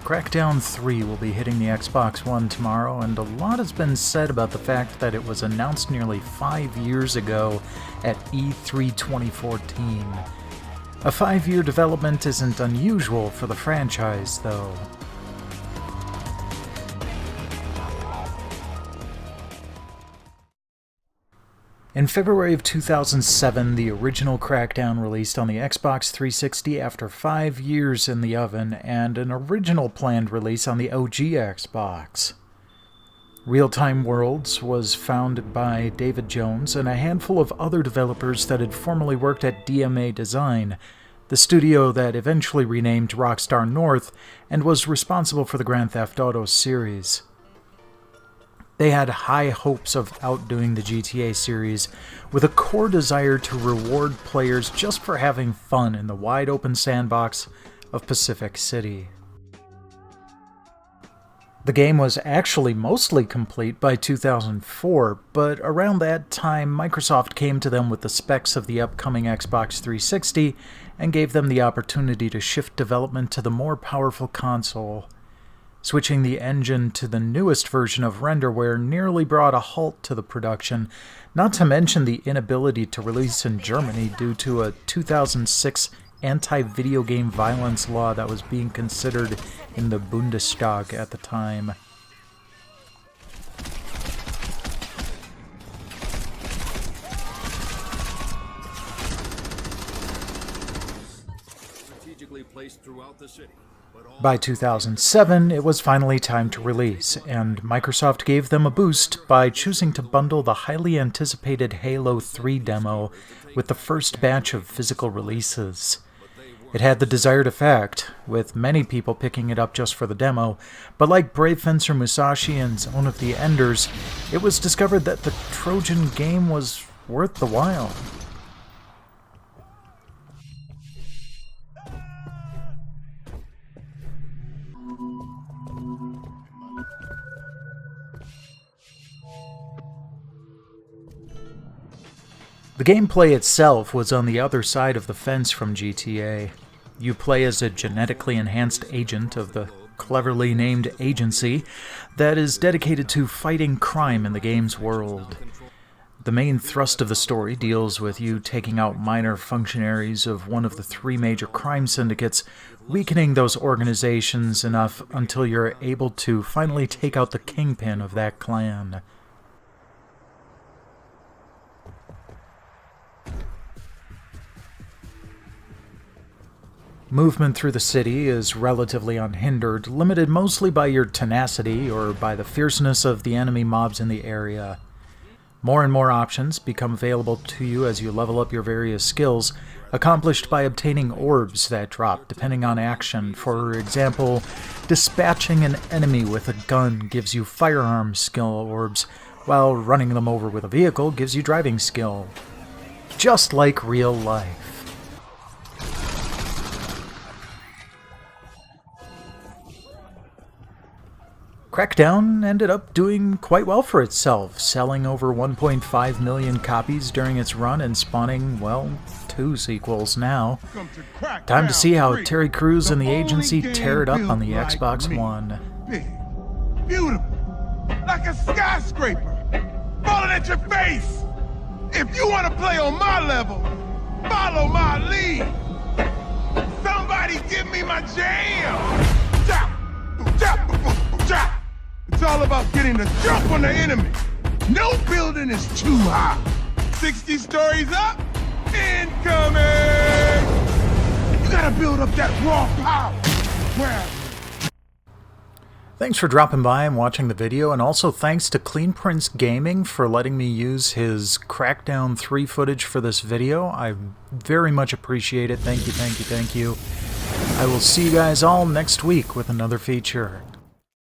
Crackdown 3 will be hitting the Xbox One tomorrow, and a lot has been said about the fact that it was announced nearly 5 years ago at E3 2014. A 5-year development isn't unusual for the franchise, though. In February of 2007, the original Crackdown released on the Xbox 360 after 5 years in the oven, and an original planned release on the OG Xbox. Real-Time Worlds was founded by David Jones and a handful of other developers that had formerly worked at DMA Design, the studio that eventually renamed Rockstar North and was responsible for the Grand Theft Auto series. They had high hopes of outdoing the GTA series, with a core desire to reward players just for having fun in the wide-open sandbox of Pacific City. The game was actually mostly complete by 2004, but around that time Microsoft came to them with the specs of the upcoming Xbox 360 and gave them the opportunity to shift development to the more powerful console. Switching the engine to the newest version of renderware nearly brought a halt to the production, not to mention the inability to release in Germany due to a 2006 anti-video game violence law that was being considered in the Bundestag at the time. Strategically placed throughout the city. By 2007, it was finally time to release, and Microsoft gave them a boost by choosing to bundle the highly anticipated Halo 3 demo with the first batch of physical releases. It had the desired effect, with many people picking it up just for the demo, but like Brave Fencer Musashi and Zone of the Enders, it was discovered that the Trojan game was worth the while. The gameplay itself was on the other side of the fence from GTA. You play as a genetically enhanced agent of the cleverly named agency that is dedicated to fighting crime in the game's world. The main thrust of the story deals with you taking out minor functionaries of one of the 3 major crime syndicates, weakening those organizations enough until you're able to finally take out the kingpin of that clan. Movement through the city is relatively unhindered, limited mostly by your tenacity or by the fierceness of the enemy mobs in the area. More and more options become available to you as you level up your various skills, accomplished by obtaining orbs that drop depending on action. For example, dispatching an enemy with a gun gives you firearm skill orbs, while running them over with a vehicle gives you driving skill. Just like real life. Crackdown ended up doing quite well for itself, selling over 1.5 million copies during its run and spawning, well, 2 sequels now. Time to see how Terry Crews and the agency tear it up on the Xbox One. Big, beautiful, like a skyscraper, falling at your face. If you want to play on my level, follow my lead. Somebody give me my jam. Chop, chop, chop. It's all about getting the jump on the enemy. No building is too high. 60 stories up, incoming! You gotta build up that raw power. Where? Thanks for dropping by and watching the video, and also thanks to Clean Prince Gaming for letting me use his Crackdown 3 footage for this video. I very much appreciate it. Thank you, thank you, thank you. I will see you guys all next week with another feature.